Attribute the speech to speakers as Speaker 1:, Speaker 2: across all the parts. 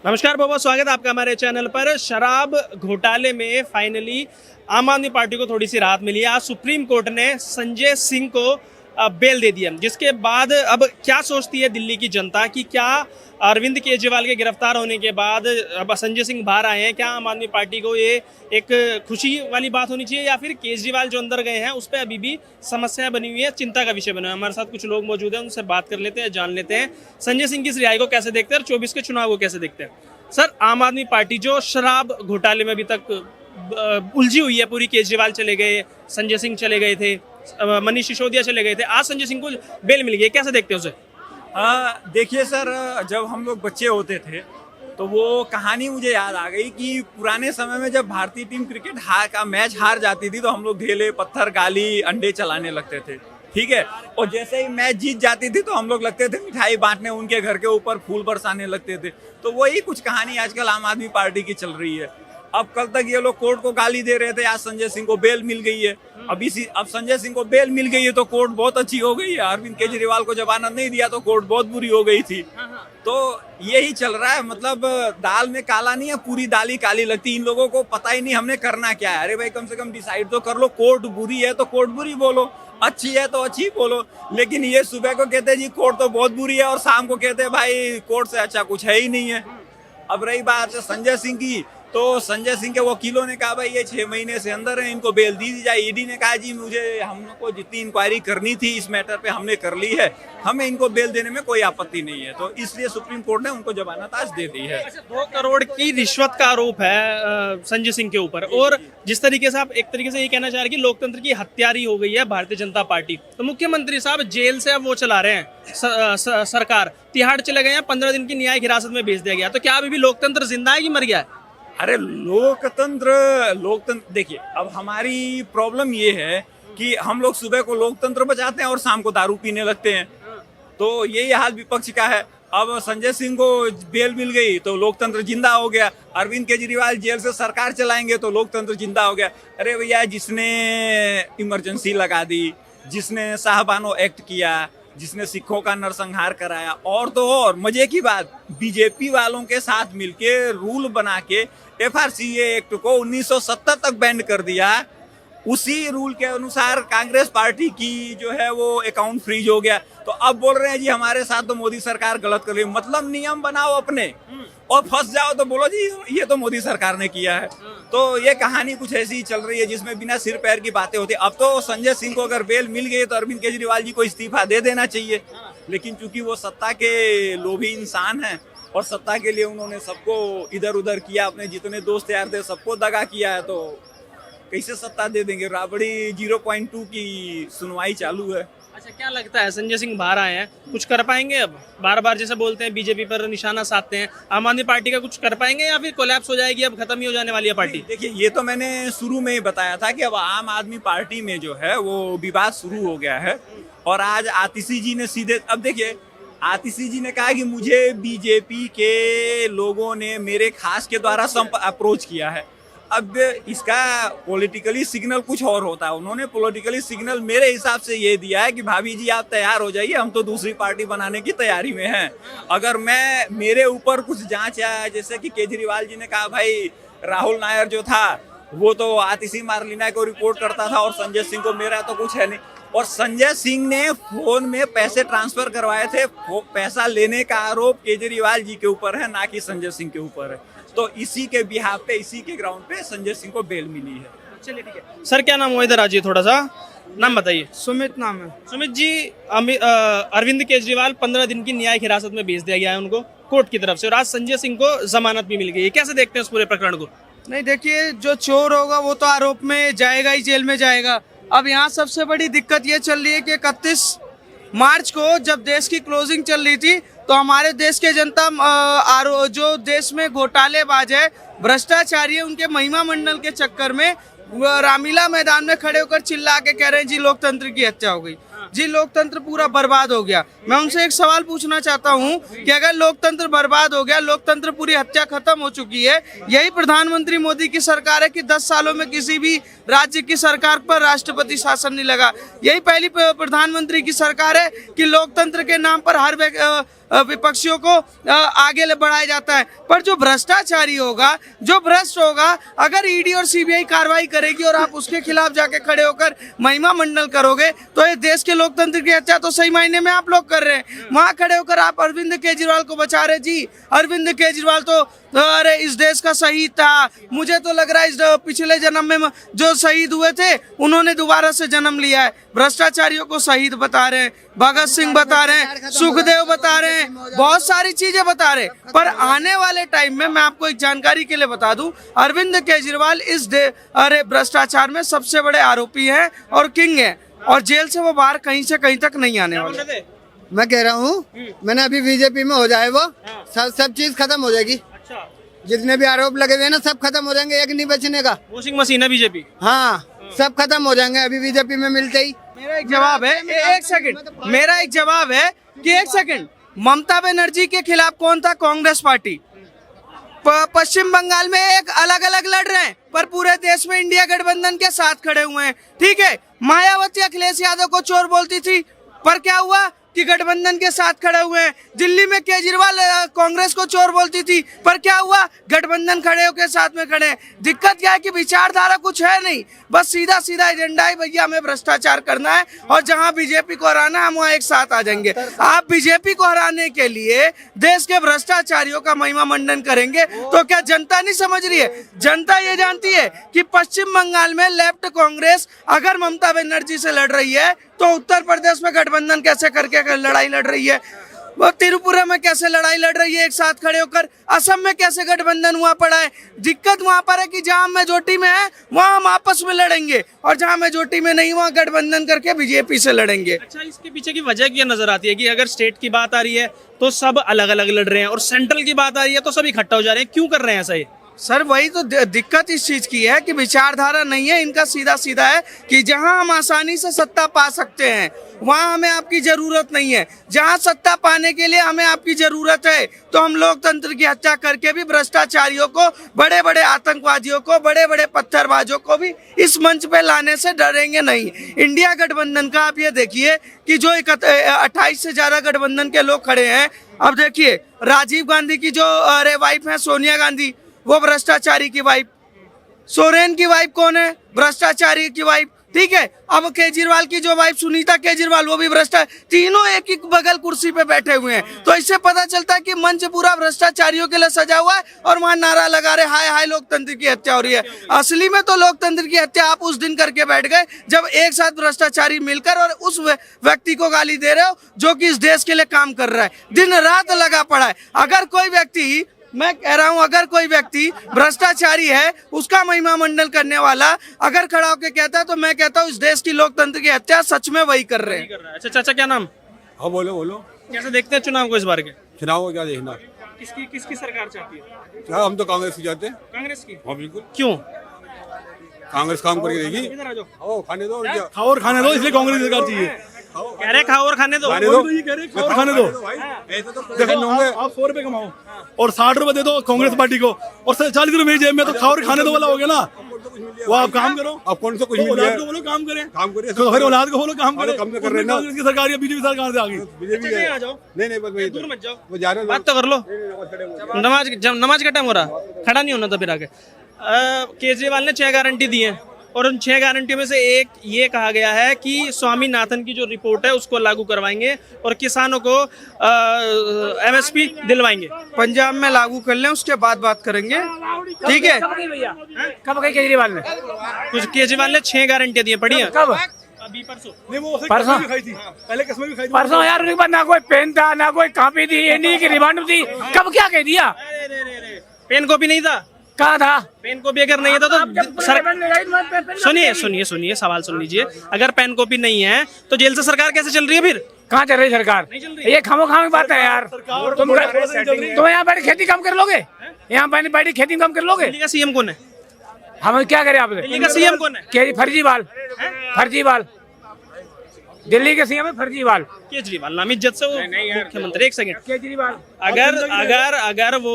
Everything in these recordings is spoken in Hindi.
Speaker 1: नमस्कार, बहुत बहुत स्वागत है आपका हमारे चैनल पर। शराब घोटाले में फाइनली आम आदमी पार्टी को थोड़ी सी राहत मिली है। आज सुप्रीम कोर्ट ने संजय सिंह को बेल दे दिया, जिसके बाद अब क्या सोचती है दिल्ली की जनता कि क्या अरविंद केजरीवाल के गिरफ्तार होने के बाद अब संजय सिंह बाहर आए हैं, क्या आम आदमी पार्टी को ये एक खुशी वाली बात होनी चाहिए या फिर केजरीवाल जो अंदर गए हैं उस पर अभी भी समस्याएं बनी हुई है, चिंता का विषय बना है। हमारे साथ कुछ लोग मौजूद हैं, उनसे बात कर लेते हैं, जान लेते हैं संजय सिंह की इस रिहाई को कैसे देखते हैं और 24 के चुनाव को कैसे देखते हैं। सर, आम आदमी पार्टी जो शराब घोटाले में अभी तक उलझी हुई है पूरी, केजरीवाल चले गए, संजय सिंह चले गए थे, मनीष सिसोदिया चले गए थे, आज संजय सिंह को बेल मिल गई, कैसे देखते हैं उसे?
Speaker 2: देखिए सर, जब हम लोग बच्चे होते थे तो वो कहानी मुझे याद आ गई कि पुराने समय में जब भारतीय टीम क्रिकेट का मैच हार जाती थी तो हम लोग ढेले पत्थर गाली अंडे चलाने लगते थे, ठीक है। और जैसे ही मैच जीत जाती थी तो हम लोग लगते थे मिठाई बांटने, उनके घर के ऊपर फूल बरसाने लगते थे। तो वही कुछ कहानी आजकल आम आदमी पार्टी की चल रही है। अब कल तक ये लोग कोर्ट को गाली दे रहे थे, आज संजय सिंह को बेल मिल गई है। अब संजय सिंह को बेल मिल गई है तो कोर्ट बहुत अच्छी हो गई है। अरविंद केजरीवाल को जमानत नहीं दिया तो कोर्ट बहुत बुरी हो गई थी। तो यही चल रहा है, मतलब दाल में काला नहीं है, पूरी दाल ही काली लगती। इन लोगों को पता ही नहीं हमने करना क्या है। अरे भाई, कम से कम डिसाइड तो कर लो। कोर्ट बुरी है तो कोर्ट बुरी बोलो, अच्छी है तो अच्छी बोलो। लेकिन ये सुबह को कहते हैं जी कोर्ट तो बहुत बुरी है और शाम को कहते हैं भाई कोर्ट से अच्छा कुछ है ही नहीं है। अब रही बात संजय सिंह की, तो संजय सिंह के वकीलों ने कहा भाई ये 6 महीने से अंदर है, इनको बेल दी जाए। ईडी ने कहा जी हम लोग को जितनी इंक्वायरी करनी थी इस मैटर पे हमने कर ली है, हमें इनको बेल देने में कोई आपत्ति नहीं है। तो इसलिए सुप्रीम कोर्ट ने उनको जमानत आज दे दी है।
Speaker 1: 2 करोड़ की रिश्वत का आरोप है संजय सिंह के ऊपर, और जिस तरीके से आप एक तरीके से ये कहना चाह रहे हैं कि लोकतंत्र की हत्यारी हो गई है भारतीय जनता पार्टी, तो मुख्यमंत्री साहब जेल से अब वो चला रहे हैं सरकार, तिहाड़ चले गए हैं, 15 दिन की न्यायिक हिरासत में भेज दिया गया। तो क्या अभी भी लोकतंत्र जिंदा है कि मर गया है?
Speaker 2: अरे लोकतंत्र देखिए, अब हमारी प्रॉब्लम ये है कि हम लोग सुबह को लोकतंत्र बचाते हैं और शाम को दारू पीने लगते हैं। तो यही हाल विपक्ष का है। अब संजय सिंह को बेल मिल गई तो लोकतंत्र जिंदा हो गया। अरविंद केजरीवाल जेल से सरकार चलाएंगे तो लोकतंत्र जिंदा हो गया। अरे भैया, जिसने इमरजेंसी लगा दी, जिसने साहबानो एक्ट किया, जिसने सिखों का नरसंहार कराया, और तो और मजे की बात, बीजेपी वालों के साथ मिलके रूल बना के FRCA एक्ट को 1970 तक बैंड कर दिया। उसी रूल के अनुसार कांग्रेस पार्टी की जो है वो अकाउंट फ्रीज हो गया। तो अब बोल रहे हैं जी हमारे साथ तो मोदी सरकार गलत कर रही है। मतलब नियम बनाओ अपने और फंस जाओ तो बोलो जी ये तो मोदी सरकार ने किया है। तो ये कहानी कुछ ऐसी ही चल रही है जिसमें बिना सिर पैर की बातें होती है। अब तो संजय सिंह को अगर बेल मिल गई तो अरविंद केजरीवाल जी को इस्तीफा दे देना चाहिए। लेकिन चूंकि वो सत्ता के लोभी इंसान हैं और सत्ता के लिए उन्होंने सबको इधर उधर किया, अपने जितने दोस्त यार थे सबको दगा किया है, तो कैसे सत्ता दे देंगे। राबड़ी 0.2 की सुनवाई चालू है।
Speaker 1: अच्छा, क्या लगता है संजय सिंह बाहर आए हैं, कुछ कर पाएंगे? अब बार बार जैसे बोलते हैं बीजेपी पर निशाना साधते हैं, आम आदमी पार्टी का कुछ कर पाएंगे या फिर कोलैप्स हो जाएगी, अब खत्म ही हो जाने वाली है पार्टी?
Speaker 2: देखिए, ये तो मैंने शुरू में ही बताया था कि अब आम आदमी पार्टी में जो है वो विवाद शुरू हो गया है। और आज आतिशी जी ने सीधे, अब देखिए, आतिशी जी ने कहा कि मुझे बीजेपी के लोगों ने मेरे खास के द्वारा अप्रोच किया है। अब इसका पॉलिटिकली सिग्नल कुछ और होता है। उन्होंने पॉलिटिकली सिग्नल मेरे हिसाब से ये दिया है कि भाभी जी आप तैयार हो जाइए, हम तो दूसरी पार्टी बनाने की तैयारी में हैं। अगर मेरे ऊपर कुछ जांच है, जैसे कि केजरीवाल जी ने कहा भाई राहुल नायर जो था वो तो आतिशी मारलीना को रिपोर्ट करता था और संजय सिंह को, मेरा तो कुछ है नहीं। और संजय सिंह ने फोन में पैसे ट्रांसफर करवाए थे, पैसा लेने का आरोप केजरीवाल जी के ऊपर है, ना कि संजय सिंह के ऊपर है। तो इसी के बिहाफ पे, इसी के ग्राउंड पे संजय सिंह को बेल मिली है।
Speaker 1: चलिए, ठीक है सर। क्या नाम हो? इधर आइए, थोड़ा सा नाम बताइए।
Speaker 3: सुमित नाम है।
Speaker 1: सुमित जी, अरविंद केजरीवाल 15 दिन की न्यायिक हिरासत में भेज दिया गया है उनको कोर्ट की तरफ से, और आज संजय सिंह को जमानत भी मिल गई है। कैसे देखते हैं उस पूरे प्रकरण को?
Speaker 3: नहीं, देखिए, जो चोर होगा वो तो आरोप में जाएगा ही, जेल में जाएगा। अब यहाँ सबसे बड़ी दिक्कत ये चल रही है कि 31 मार्च को जब देश की क्लोजिंग चल रही थी तो हमारे देश के जनता जो देश में घोटालेबाज है, भ्रष्टाचारी है, उनके महिमा मंडल के चक्कर में रामलीला मैदान में खड़े होकर चिल्ला के कह रहे हैं जी लोकतंत्र की हत्या हो गई, जी लोकतंत्र पूरा बर्बाद हो गया। मैं उनसे एक सवाल पूछना चाहता हूं कि अगर लोकतंत्र बर्बाद हो गया, लोकतंत्र पूरी हत्या खत्म हो चुकी है, यही प्रधानमंत्री मोदी की सरकार है कि 10 सालों में किसी भी राज्य की सरकार पर राष्ट्रपति शासन नहीं लगा। यही पहली प्रधानमंत्री की सरकार है कि लोकतंत्र के नाम पर हर विपक्षियों को आगे बढ़ाया जाता है। पर जो भ्रष्टाचारी होगा, जो भ्रष्ट होगा, अगर ईडी और सीबीआई कार्रवाई करेगी और आप उसके खिलाफ जाके खड़े होकर महिमा मंडल करोगे तो ये देश के लोकतंत्र की हत्या तो सही मायने में आप लोग कर रहे हैं। वहां खड़े होकर आप अरविंद केजरीवाल को बचा रहे। जी, अरविंद केजरीवाल तो अरे इस देश का शहीद था। मुझे तो लग रहा है इस पिछले जन्म में जो शहीद हुए थे उन्होंने दोबारा से जन्म लिया है। भ्रष्टाचारियों को शहीद बता रहे हैं, भगत सिंह बता रहे हैं, सुखदेव बता रहे हैं, बहुत सारी चीजें बता रहे हैं। पर आने वाले टाइम में मैं आपको एक जानकारी के लिए बता दूं, अरविंद केजरीवाल इस भ्रष्टाचार में सबसे बड़े आरोपी हैं और किंग हैं, और जेल से वो बाहर कहीं से कहीं तक नहीं आने वाले।
Speaker 4: मैं कह रहा हूँ मैंने अभी बीजेपी में हो जाए वो सब चीज खत्म हो जाएगी। जितने भी आरोप लगे हुए हैं ना सब खत्म हो जाएंगे, एक नहीं बचने का।
Speaker 1: वॉशिंग मशीन है बीजेपी।
Speaker 4: हाँ, सब खत्म हो जाएंगे अभी बीजेपी में मिलते ही।
Speaker 3: मेरा एक जवाब है, एक सेकंड, मेरा एक जवाब है कि एक सेकंड, ममता बनर्जी के खिलाफ कौन था? कांग्रेस पार्टी। पश्चिम बंगाल में एक अलग अलग लड़ रहे हैं पर पूरे देश में इंडिया गठबंधन के साथ खड़े हुए हैं। ठीक है, मायावती अखिलेश यादव को चोर बोलती थी पर क्या हुआ कि गठबंधन के साथ खड़े हुए हैं। दिल्ली में केजरीवाल कांग्रेस को चोर बोलती थी पर क्या हुआ? गठबंधन खड़े होकर साथ में खड़े हैं। दिक्कत क्या है कि विचारधारा कुछ है नहीं, बस सीधा सीधा एजेंडा है, भैया हमें भ्रष्टाचार करना है और जहां बीजेपी को हराना है हम वहां एक साथ आ जाएंगे। आप बीजेपी को हराने के लिए देश के भ्रष्टाचारियों का महिमा मंडन करेंगे तो क्या जनता नहीं समझ रही है? जनता ये जानती है कि पश्चिम बंगाल में लेफ्ट कांग्रेस अगर ममता बनर्जी से लड़ रही है तो उत्तर प्रदेश में गठबंधन कैसे करके लड़ाई लड़ रही है, वो त्रिपुरा में कैसे लड़ाई लड़ रही है एक साथ खड़े होकर, असम में कैसे गठबंधन हुआ पड़ा है। दिक्कत वहां पर है कि जहां मेजोरिटी में है वहां हम आपस में लड़ेंगे और जहां मेजोरिटी में नहीं वहां गठबंधन करके बीजेपी से लड़ेंगे।
Speaker 1: अच्छा, इसके पीछे की वजह क्या नजर आती है कि अगर स्टेट की बात आ रही है तो सब अलग अलग लड़ रहे हैं और सेंट्रल की बात आ रही है तो सब इकट्ठा हो जा रहे हैं, क्यों कर रहे हैं ऐसा? ये
Speaker 3: सर वही तो दिक्कत इस चीज की है कि विचारधारा नहीं है इनका। सीधा सीधा है कि जहां हम आसानी से सत्ता पा सकते हैं वहां हमें आपकी जरूरत नहीं है, जहां सत्ता पाने के लिए हमें आपकी जरूरत है तो हम लोकतंत्र की हत्या करके भी भ्रष्टाचारियों को, बड़े बड़े आतंकवादियों को, बड़े बड़े पत्थरबाजों को भी इस मंच पे लाने से डरेंगे नहीं। इंडिया गठबंधन का आप ये देखिए कि जो 28 से ज्यादा गठबंधन के लोग खड़े हैं। अब देखिए राजीव गांधी की जो वाइफ है सोनिया गांधी, वो भ्रष्टाचारी की वाइफ। सोरेन की वाइफ कौन है? भ्रष्टाचारी की वाइफ। ठीक है, अब केजरीवाल की जो वाइफ सुनीता केजरीवाल वो भी भ्रष्टाचार, तीनों एक ही बगल कुर्सी पे बैठे हुए हैं। तो इससे पता चलता है कि मंच पूरा भ्रष्टाचारियों के लिए सजा हुआ है और वहां नारा लगा रहे हाय हाय लोकतंत्र की हत्या हो रही है। असली में तो लोकतंत्र की हत्या आप उस दिन करके बैठ गए जब एक साथ भ्रष्टाचारी मिलकर और उस व्यक्ति को गाली दे रहे हो जो कि इस देश के लिए काम कर रहा है, दिन रात लगा पड़ा है। अगर कोई व्यक्ति, मैं कह रहा हूं, अगर कोई व्यक्ति भ्रष्टाचारी है उसका महिमा मंडल करने वाला अगर खड़ा होकर कहता है तो मैं कहता हूं इस देश की लोकतंत्र की हत्या सच में वही कर रहे हैं।
Speaker 1: अच्छा चाचा, क्या नाम?
Speaker 5: हाँ बोलो बोलो।
Speaker 1: कैसे देखते हैं चुनाव को इस बार के?
Speaker 5: चुनाव को क्या देखना,
Speaker 1: किसकी सरकार चाहती है?
Speaker 5: क्या हम तो कांग्रेस की चाहते हैं।
Speaker 1: कांग्रेस की?
Speaker 5: हाँ बिल्कुल।
Speaker 1: क्यों?
Speaker 5: कांग्रेस काम करके देगी।
Speaker 1: इधर आ जाओ।
Speaker 5: खाओ खाने दो, और क्या
Speaker 6: खाओ और खाने दो, इसलिए कांग्रेस सरकार चाहिए।
Speaker 1: कह रहे खाओ और खाने दो।
Speaker 5: खाने दो,
Speaker 6: ये कह रहे खाओ और खाने दो। देखो आप 100 रुपए कमाओ और 60 रुपए दे दो कांग्रेस पार्टी को और 40 रुपए मेरी जेब में, तो खाओ और खाने दो वाला हो गया ना। वो आप काम करो,
Speaker 5: अब कौन सा कुछ
Speaker 6: तो
Speaker 5: मिल
Speaker 6: औलाद
Speaker 5: गया
Speaker 6: को बोलो काम करें,
Speaker 5: काम करिए
Speaker 6: तो फिर औलाद को बोलो काम
Speaker 5: हाँ,
Speaker 6: करें।
Speaker 5: तो कम तो कर रहे हैं ना।
Speaker 6: कांग्रेस की सरकार या बीजेपी सरकार से आ गई।
Speaker 5: बीजेपी
Speaker 1: अच्छा, आ जाओ।
Speaker 5: नहीं बस वही
Speaker 1: दूर मत जाओ,
Speaker 5: वो जा रहे
Speaker 1: बात तो कर लो। नमाज का टाइम हो रहा, खड़ा नहीं होना था फिर आगे। केजरीवाल ने 6 गारंटी दी है और उन 6 गारंटी में से एक ये कहा गया है कि स्वामीनाथन की जो रिपोर्ट है उसको लागू करवाएंगे और किसानों को MSP दिलवाएंगे।
Speaker 3: पंजाब में लागू कर लें उसके बाद बात करेंगे, ठीक है?
Speaker 7: कब गई केजरीवाल ने?
Speaker 1: कुछ केजरीवाल ने 6 गारंटियां दी है, पढ़ी हैं?
Speaker 7: कब?
Speaker 1: अभी परसों।
Speaker 6: नहीं वो
Speaker 7: परसों
Speaker 6: भी खाई थी, पहले किस्में भी खाई थी।
Speaker 7: परसों यार, उनके पास ना कोई पेन था ना कोई कॉपी थी, ये नहीं कि रिमांड थी। कब क्या कह दिया?
Speaker 1: पेन कॉपी नहीं था?
Speaker 7: कहा था?
Speaker 1: पेन कॉपी अगर नहीं है तो सुनिए सवाल सुन लीजिए। अगर पेन कॉपी नहीं है तो जेल से सरकार कैसे चल रही है फिर?
Speaker 7: कहाँ चल रही सरकार? ये खामोखाम की बात है यार। तुम यहाँ बैठ खेती कम कर लोगे? यहाँ बैठ खेती कम कर लोगे?
Speaker 1: दिल्ली का सीएम कौन है?
Speaker 7: हम क्या करें आपने?
Speaker 1: दिल्ली का सीएम कौन है?
Speaker 7: फर्जीवाल। दिल्ली के सीएम है फर्जीवाल।
Speaker 1: केजरीवाल नाम इज्जत से वो मुख्यमंत्री। एक सेकंड,
Speaker 7: केजरीवाल
Speaker 1: अगर वो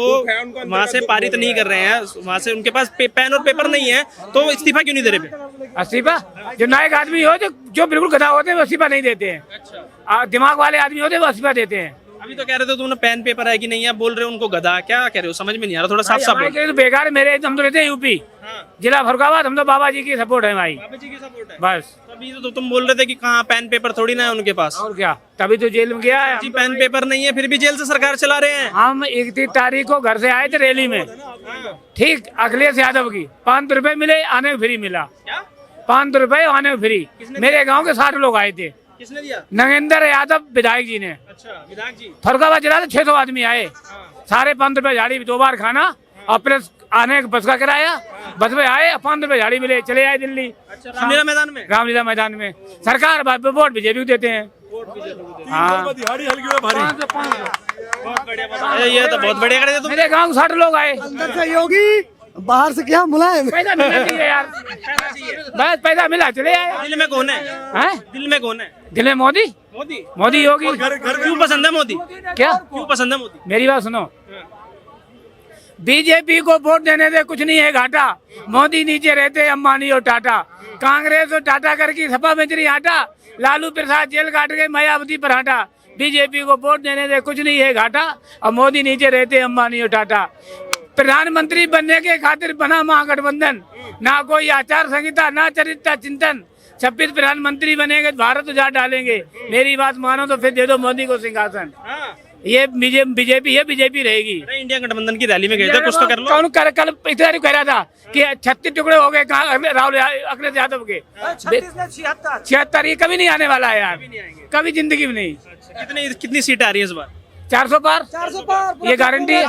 Speaker 1: वहाँ से पारित नहीं कर रहे हैं, वहाँ से उनके पास पेन और पेपर नहीं है तो इस्तीफा क्यों नहीं दे रहे?
Speaker 7: इस्तीफा जो नायक आदमी हो जो बिल्कुल गधा होते हैं वो इस्तीफा नहीं देते हैं। दिमाग वाले आदमी होते हैं वो इस्तीफा देते हैं।
Speaker 1: अभी तो कह रहे थे तुमने पेन पेपर है कि नहीं है, बोल रहे हो उनको गधा, क्या कह रहे हो, समझ में नहीं आ रहा, थोड़ा साफ साफ
Speaker 7: हमारे
Speaker 1: बोलो।
Speaker 7: के लिए तो बेकार है, मेरे हम तो रहते हैं यूपी जिला फरुखाबाद, हम तो बाबा जी की सपोर्ट है भाई,
Speaker 1: बाबा जी की सपोर्ट है।
Speaker 7: बस।
Speaker 1: तो अभी तो तुम बोल रहे थे कि कहाँ पेन पेपर थोड़ी ना है उनके पास।
Speaker 7: और क्या, तभी तो जेल में गया है।
Speaker 1: जी पेन पेपर नहीं है फिर भी जेल से सरकार चला रहे हैं।
Speaker 7: हम 31 तारीख को घर से आए थे रैली में, ठीक, अखिलेश यादव की 500 रुपए मिले, आने में फ्री मिला,
Speaker 1: क्या
Speaker 7: 500 रुपए आने में फ्री। मेरे गांव के 60 लोग आए थे,
Speaker 1: किसने दिया?
Speaker 7: नगेंद्र यादव विधायक जी ने,
Speaker 1: अच्छा विधायक जी।
Speaker 7: फरुखाबाद जिला से 600 आदमी आए, सारे 500 रुपए झाड़ी, 2 बार खाना और प्लस आने का बस का किराया, बस में आए, 500 रुपए झाड़ी मिले, चले आए दिल्ली
Speaker 1: अच्छा रामलीला मैदान में।
Speaker 7: रामलीला मैदान में। सरकार वोट बीजेपी को देते हैं। हाँ,
Speaker 6: दिहाड़ी हल्की में भारी।
Speaker 1: ये तो बहुत बढ़िया करे तुम।
Speaker 7: मेरे गांव 60 लोग आए।
Speaker 4: अंदर से योगी, बाहर से क्या मुलायम।
Speaker 7: पैसा मिलना चाहिए यार, बस पैसा मिला चले आए।
Speaker 1: दिल में कौन है?
Speaker 7: हैं?
Speaker 1: दिल में कौन है?
Speaker 7: दिल में मोदी,
Speaker 1: मोदी।
Speaker 7: मोदी योगी।
Speaker 1: क्यों पसंद है मोदी?
Speaker 7: क्या
Speaker 1: क्यों पसंद है मोदी?
Speaker 7: मेरी बात सुनो, बीजेपी को वोट देने से कुछ नहीं है घाटा, मोदी नीचे रहते अंबानी और टाटा, कांग्रेस और टाटा करके सपा बेच रही आटा, लालू प्रसाद जेल काट गए, मायावती पर हटा। बीजेपी को वोट देने से कुछ नहीं है घाटा और मोदी नीचे रहते अंबानी और टाटा। प्रधानमंत्री बनने के खातिर बना महागठबंधन, ना कोई आचार संहिता ना चरित्र चिंतन, 26 प्रधानमंत्री बनेंगे भारत उजाड़ डालेंगे। मेरी बात मानो तो फिर दे दो मोदी को सिंहासन। ये बीजेपी रहेगी।
Speaker 1: अरे इंडिया गठबंधन की रैली में गए थे, कुछ तो कर लो।
Speaker 7: कौन कल इतना कह रहा था कि 36 टुकड़े हो गए राहुल अखिलेश यादव के, 76 ये कभी नहीं आने वाला है यार, कभी जिंदगी में नहीं।
Speaker 1: कितनी सीट आ रही है इस बार?
Speaker 7: 400 पार, ये गारंटी है।